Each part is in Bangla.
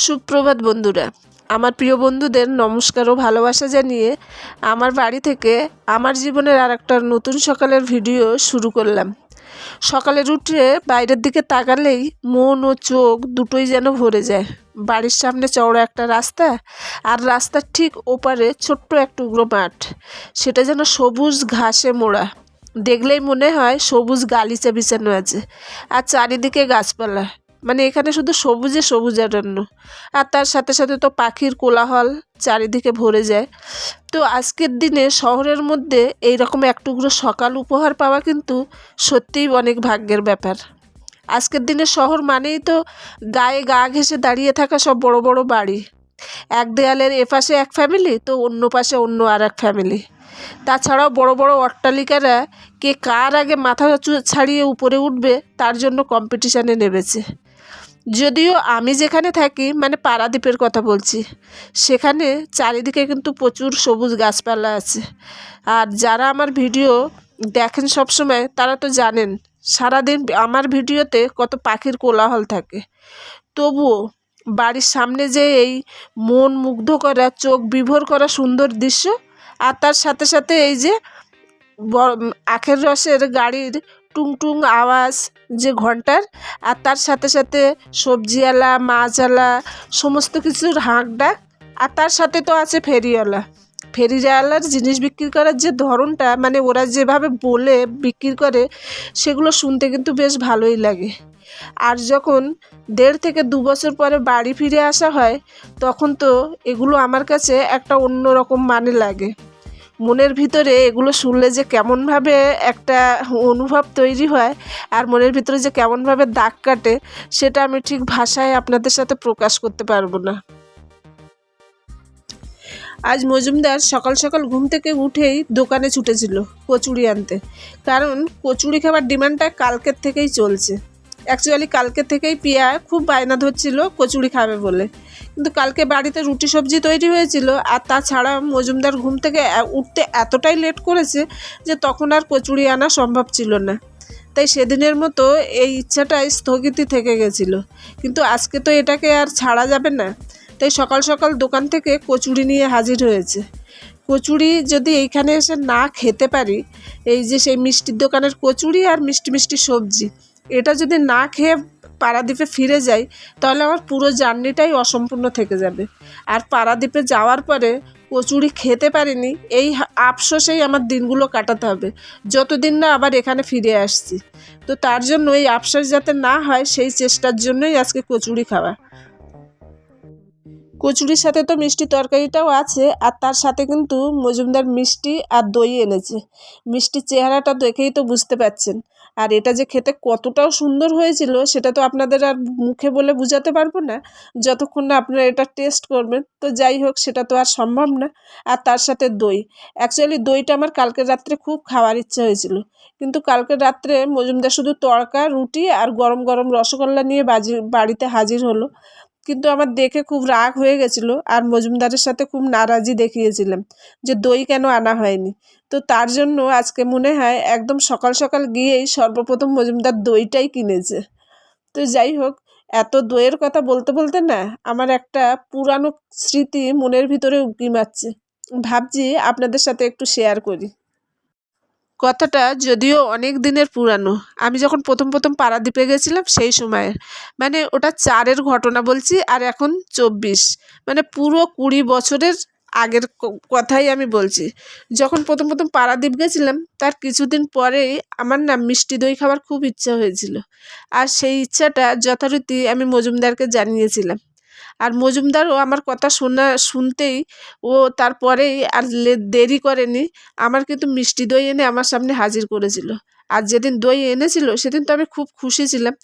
সুপ্রভাত বন্ধুরা, আমার প্রিয় বন্ধুদের নমস্কার ও ভালোবাসা জানিয়ে আমার বাড়ি থেকে আমার জীবনের আর একটা নতুন সকালের ভিডিও শুরু করলাম। সকালে উঠে বাইরের দিকে তাকালেই মন ও চোখ দুটোই যেন ভরে যায়। বাড়ির সামনে চওড়া একটা রাস্তা, আর রাস্তার ঠিক ওপারে ছোট্ট এক টুকরো মাঠ, সেটা যেন সবুজ ঘাসে মোড়া। দেখলেই মনে হয় সবুজ গালিচা বিছানো আছে, আর চারিদিকে গাছপালা। মানে এখানে শুধু সবুজে সবুজ অরণ্য, আর তার সাথে সাথে তো পাখির কোলাহল চারিদিকে ভরে যায়। তো আজকের দিনে শহরের মধ্যে এইরকম এক টুকরো সকাল উপহার পাওয়া কিন্তু সত্যিই অনেক ভাগ্যের ব্যাপার। আজকের দিনে শহর মানেই তো গায়ে গা ঘেঁষে দাঁড়িয়ে থাকা সব বড় বড় বাড়ি, এক দেয়ালের এপাশে এক ফ্যামিলি তো অন্য পাশে অন্য আর এক ফ্যামিলি। তাছাড়াও বড় বড় অট্টালিকারা কে কার আগে মাথা ছাড়িয়ে উপরে উঠবে তার জন্য কম্পিটিশানে নেমেছে। যদিও আমি যেখানে থাকি মানে পারাদ্বীপের কথা বলছি, সেখানে চারিদিকে কিন্তু প্রচুর সবুজ গাছপালা আছে। আর যারা আমার ভিডিও দেখেন সব সময় তারা তো জানেন সারাদিন আমার ভিডিওতে কত পাখির কোলাহল থাকে। তবুও বাড়ির সামনে যে এই মন মুগ্ধ করা, চোখ বিভোর করা সুন্দর দৃশ্য, আর তার সাথে সাথে এই যে আখের রসের গাড়ির টুংটুং আওয়াজ যে ঘন্টার, আর তার সাথে সাথে সবজিওয়ালা মাছওয়ালা সমস্ত কিছুর হাঁক ডাক, আর তার সাথে তো আছে ফেরিওয়ালার জিনিস বিক্রি করার যে ধরনটা, মানে ওরা যেভাবে বলে বিক্রি করে সেগুলো শুনতে কিন্তু বেশ ভালোই লাগে। আর যখন 1.5 থেকে 2 বছর পরে বাড়ি ফিরে আসা হয় তখন তো এগুলো আমার কাছে একটা অন্যরকম মানে লাগে। মনের ভিতরে এগুলো শুনলে যে কেমনভাবে একটা অনুভব তৈরি হয়, আর মনের ভিতরে যে কেমনভাবে দাগ কাটে, সেটা আমি ঠিক ভাষায় আপনাদের সাথে প্রকাশ করতে পারবো না। আজ মজুমদার সকাল সকাল ঘুম থেকে উঠেই দোকানে ছুটেছিল কচুরি আনতে, কারণ কচুরি খাবার ডিমান্ডটা কালকের থেকেই চলছে। অ্যাকচুয়ালি কালকে থেকেই পিয়া খুব বায়না ধরছিল কচুরি খাবে বলে, কিন্তু কালকে বাড়িতে রুটি সবজি তৈরি হয়েছিল। আর তাছাড়া মজুমদার ঘুম থেকে উঠতে এতটাই লেট করেছে যে তখন আর কচুরি আনা সম্ভব ছিল না। তাই সেদিনের মতো এই ইচ্ছাটাই স্থগিতই থেকে গেছিল, কিন্তু আজকে তো এটাকে আর ছাড়া যাবে না। তাই সকাল সকাল দোকান থেকে কচুরি নিয়ে হাজির হয়েছে। কচুরি যদি এইখানে এসে না খেতে পারি, এই যে সেই মিষ্টির দোকানের কচুরি আর মিষ্টি মিষ্টি সবজি, এটা যদি না খেয়ে পারাদ্বীপে ফিরে যাই তাহলে আমার পুরো জার্নিটাই অসম্পূর্ণ থেকে যাবে। আর পারাদ্বীপে যাওয়ার পরে কচুরি খেতে পারিনি এই আফসোসেই আমার দিনগুলো কাটাতে হবে, যতদিন না আবার এখানে ফিরে আসছি। তো তার জন্য এই আফসোস যাতে না হয় সেই চেষ্টার জন্যই আজকে কচুরি খাওয়া। কচুরির সাথে তো মিষ্টি তরকারিটাও আছে, আর তার সাথে কিন্তু মজুমদার মিষ্টি আর দই এনেছে। মিষ্টির চেহারাটা দেখেই তো বুঝতে পারছেন। আর এটা যে খেতে কতটাও সুন্দর হয়েছিল সেটা তো আপনাদের আর মুখে বলে বোঝাতে পারবো না যতক্ষণ না আপনারা এটা টেস্ট করবেন। তো যাই হোক, সেটা তো আর সম্ভব না। আর তার সাথে দই, অ্যাকচুয়ালি দইটা আমার কালকের রাত্রে খুব খাওয়ার ইচ্ছা হয়েছিল, কিন্তু কালকের রাত্রে মজুমদার শুধু তড়কা রুটি আর গরম গরম রসগোল্লা নিয়ে বাড়িতে হাজির হলো। কিন্তু আমার দেখে খুব রাগ হয়ে গেছিলো, আর মজুমদারের সাথে খুব নারাজি দেখিয়েছিলাম যে দই কেন আনা হয়নি। তো তার জন্য আজকে মনে হয় একদম সকাল সকাল গিয়েই সর্বপ্রথম মজুমদার দইটাই কিনেছে। তো যাই হোক, এত দইয়ের কথা বলতে বলতে না আমার একটা পুরানো স্মৃতি মনের ভিতরে উঁকি মারছে, ভাবছি আপনাদের সাথে একটু শেয়ার করি। কথাটা যদিও অনেক দিনের পুরানো, আমি যখন প্রথম পারাদ্বীপে গেছিলাম সেই সময়ের, মানে ওটা 4-এর ঘটনা বলছি, আর এখন 24, মানে পুরো 20 বছরের আগের কথাই আমি বলছি। যখন প্রথম পারাদ্বীপ গেছিলাম তার কিছুদিন পরেই আমার না মিষ্টি দই খাবার খুব ইচ্ছা হয়েছিল, আর সেই ইচ্ছাটা যথারীতি আমি মজুমদারকে জানিয়েছিলাম। আর মজুমদারও আমার কথা শুনতেই ও তারপরেই আর দেরি করেনি, আমার কিন্তু মিষ্টি দই এনে আমার সামনে হাজির করেছিল। আর যেদিন দই এনেছিল সেদিন তো আমি খুব খুশি ছিলাম।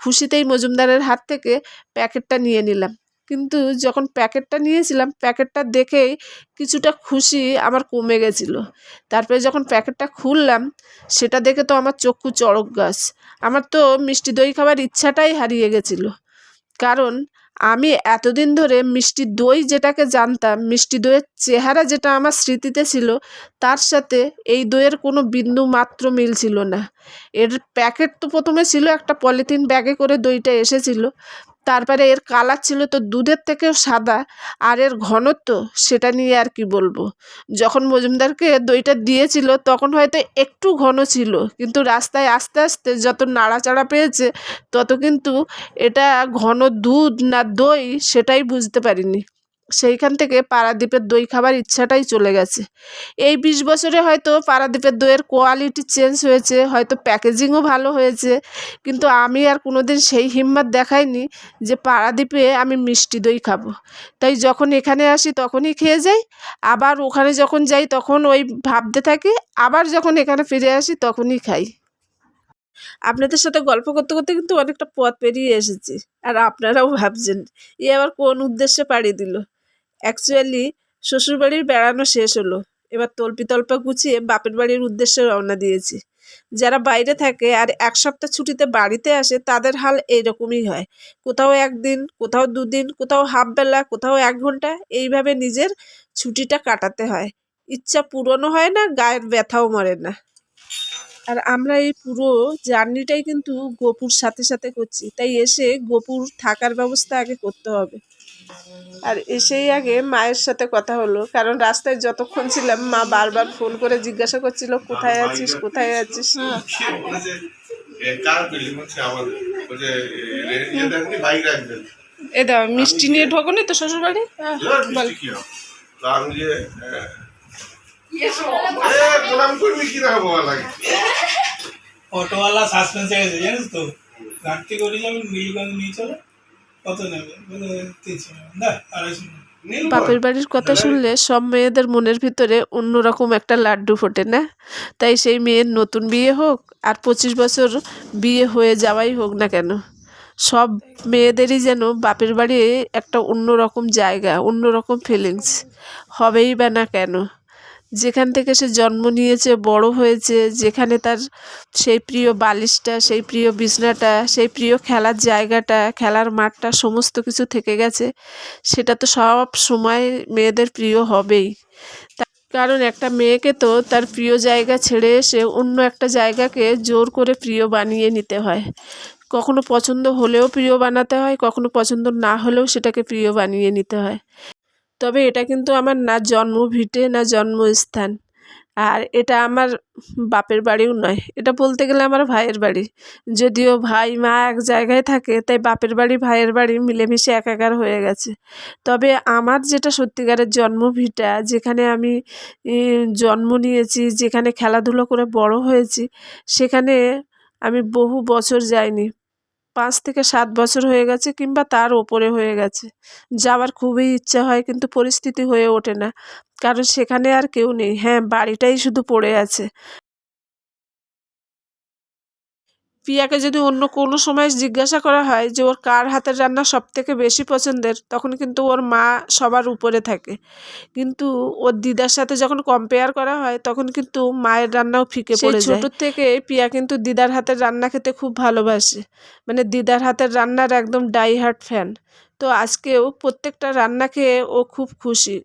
খুশিতেই মজুমদারের হাত থেকে প্যাকেটটা নিয়ে নিলাম, কিন্তু যখন প্যাকেটটা নিয়েছিলাম প্যাকেটটা দেখেই কিছুটা খুশি আমার কমে গেছিলো। তারপরে যখন প্যাকেটটা খুললাম সেটা দেখে তো আমার চক্ষু চড়ক গাছ। আমার তো মিষ্টি দই খাবার ইচ্ছাটাই হারিয়ে গেছিলো, কারণ আমি এতদিন ধরে মিষ্টি দই যেটাকে জানতাম, মিষ্টি দইয়ের চেহারা যেটা আমার স্মৃতিতে ছিল, তার সাথে এই দইয়ের কোনো বিন্দু মাত্র মিল ছিল না। এর প্যাকেট তো প্রথমে ছিল একটা পলিথিন ব্যাগে করে দইটা এসেছিল, তারপরে এর কালার ছিল তো দুধের থেকেও সাদা, আর এর ঘনত্ব সেটা নিয়ে আর কি বলবো। যখন মজুমদারকে দইটা দিয়েছিল তখন হয়তো একটু ঘন ছিল, কিন্তু রাস্তায় আস্তে আস্তে যত নাড়াচাড়া পেয়েছে তত কিন্তু এটা ঘন দুধ না দই সেটাই বুঝতে পারিনি। সেইখান থেকে পারাদ্বীপের দই খাবার ইচ্ছাটাই চলে গেছে। এই 20 বছরে হয়তো পারাদ্বীপের দইয়ের কোয়ালিটি চেঞ্জ হয়েছে, হয়তো প্যাকেজিংও ভালো হয়েছে, কিন্তু আমি আর কোনোদিন সেই হিম্মত দেখাইনি যে পারাদ্বীপে আমি মিষ্টি দই খাবো। তাই যখন এখানে আসি তখনই খেয়ে যাই, আবার ওখানে যখন যাই তখন ওই ভাবতে থাকি, আবার যখন এখানে ফিরে আসি তখনই খাই। আপনাদের সাথে গল্প করতে করতে কিন্তু অনেকটা পথ পেরিয়ে এসেছি, আর আপনারাও ভাবছেন এ আবার কোন উদ্দেশ্যে পাড়ি দিল। অ্যাকচুয়ালি শ্বশুরবাড়ির বেড়ানো শেষ হলো, এবার তল্পা গুছিয়ে বাপের বাড়ির উদ্দেশ্যে রওনা দিয়েছি। যারা বাইরে থাকে আর 1 সপ্তাহ ছুটিতে বাড়িতে আসে তাদের হাল এইরকমই হয়। কোথাও 1 দিন, কোথাও 2 দিন, কোথাও হাফ বেলা, কোথাও 1 ঘন্টা, এইভাবে নিজের ছুটিটা কাটাতে হয়। ইচ্ছা পূরণও হয় না, গায়ের ব্যথাও মরে না। আর আমরা এই পুরো জার্নিটাই কিন্তু গোপুর সাথে সাথে করছি, তাই এসে গোপুর থাকার ব্যবস্থা আগে করতে হবে। আর এসেই আগে মায়ের সাথে কথা হলো, কারণ রাস্তায় যতক্ষণ ছিলাম মা বারবার ফোন করে জিজ্ঞাসা করছিল কোথায় আছিস কোথায় আছিস। এ দাও মিষ্টি নিয়ে ঢোকনি তো শ্বশুর বাড়ি। অটোওয়ালা সাসপেন্সে গেছে জানিস তো, ঘাট থেকে উঠে যাবেন নীলগঞ্জ নিয়ে চলে, কত নেবে বলে 300 না 250। বাপের বাড়ির কথা শুনলে সব মেয়েদের মনের ভিতরে অন্যরকম একটা লাড্ডু ফোটে না? তাই সেই মেয়ের নতুন বিয়ে হোক আর 25 বছর বিয়ে হয়ে যাওয়াই হোক না কেন, সব মেয়েদেরই যেন বাপের বাড়ি একটা অন্যরকম জায়গা, অন্যরকম ফিলিংস হবেই বা না কেন। যেখান থেকে সে জন্ম নিয়েছে, বড় হয়েছে, যেখানে তার সেই প্রিয় বালিশটা, সেই প্রিয় বিছনাটা, সেই প্রিয় খেলার জায়গাটা, খেলার মাঠটা সমস্ত কিছু থেকে গেছে, সেটা তো সব সময় মেয়েদের প্রিয় হবেই। কারণ একটা মেয়েকে তো তার প্রিয় জায়গা ছেড়ে এসে অন্য একটা জায়গাকে জোর করে প্রিয় বানিয়ে নিতে হয়। কখনো পছন্দ হলেও প্রিয় বানাতে হয়, কখনো পছন্দ না হলেও সেটাকে প্রিয় বানিয়ে নিতে হয়। তবে এটা কিন্তু আমার না জন্মভিটে না জন্মস্থান, আর এটা আমার বাপের বাড়িও নয়, এটা বলতে গেলে আমার ভাইয়ের বাড়ি। যদিও ভাই মা এক জায়গায় থাকে, তাই বাপের বাড়ি ভাইয়ের বাড়ি মিলেমিশে একাকার হয়ে গেছে। তবে আমার যেটা সত্যিকারের জন্মভিটা, যেখানে আমি জন্ম নিয়েছি, যেখানে খেলাধুলো করে বড় হয়েছি, সেখানে আমি বহু বছর যাইনি। 5 থেকে 7 বছর হয়ে গেছে, কিংবা তার ওপরে হয়ে গেছে। যাওয়ার খুবই ইচ্ছা হয়, কিন্তু পরিস্থিতি হয়ে ওঠে না, কারণ সেখানে আর কেউ নেই। হ্যাঁ, বাড়িটাই শুধু পড়ে আছে। পিয়াকে যদি অন্য কোনো সময় জিজ্ঞাসা করা হয় যে ওর কার হাতের রান্না সবথেকে বেশি পছন্দের, তখন কিন্তু ওর মা সবার উপরে থাকে। কিন্তু ওর দিদার সাথে যখন কম্পেয়ার করা হয় তখন কিন্তু মায়ের রান্নাও ফিকে পড়ে যায়। ছোটোর থেকে পিয়া কিন্তু দিদার হাতের রান্না খেতে খুব ভালোবাসে, মানে দিদার হাতের রান্নার একদম ডাই হার্ট ফ্যান। তো আজকেও প্রত্যেকটা রান্না খেয়ে ও খুব খুশি।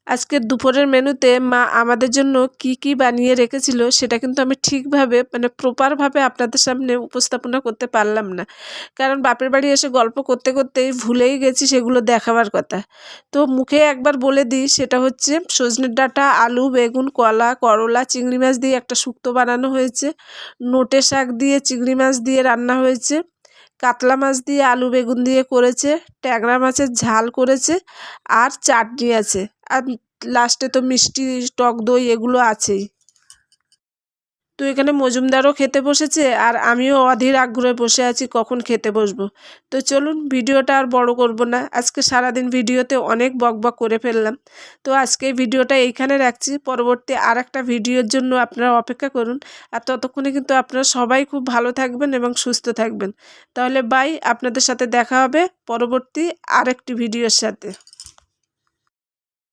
আজকের দুপুরের মেনুতে মা আমাদের জন্য কি কি বানিয়ে রেখেছিল সেটা কিন্তু আমি ঠিকভাবে, মানে প্রপারভাবে আপনাদের সামনে উপস্থাপনা করতে পারলাম না, কারণ বাপের বাড়ি এসে গল্প করতে করতেই ভুলেই গেছি সেগুলো দেখাবার কথা। তো মুখে একবার বলে দিই, সেটা হচ্ছে সজনের ডাঁটা, আলু, বেগুন, কলা, করলা, চিংড়ি মাছ দিয়ে একটা শুক্তো বানানো হয়েছে, নোটে শাক দিয়ে চিংড়ি মাছ দিয়ে রান্না হয়েছে, কাতলা মাছ দিয়ে আলু বেগুন দিয়ে করেছে, ট্যাংরা মাছের ঝাল করেছে, আর চাটনি আছে, আর লাস্টে তো মিষ্টি, টক দই এগুলো আছেই। তো এখানে মজুমদারও খেতে বসেছে, আর আমিও অধীর আগ্রহে বসে আছি কখন খেতে বসবো। তো চলুন, ভিডিওটা আর বড় করব না, আজকে সারাদিন ভিডিওতে অনেক বকবক করে ফেললাম। তো আজকে ভিডিওটা এইখানে রাখছি, পরবর্তী আর একটা ভিডিওর জন্য আপনারা অপেক্ষা করুন। আর ততক্ষণে কিন্তু আপনারা সবাই খুব ভালো থাকবেন এবং সুস্থ থাকবেন। তাহলে বাই, আপনাদের সাথে দেখা হবে পরবর্তী আরেকটি ভিডিওর সাথে।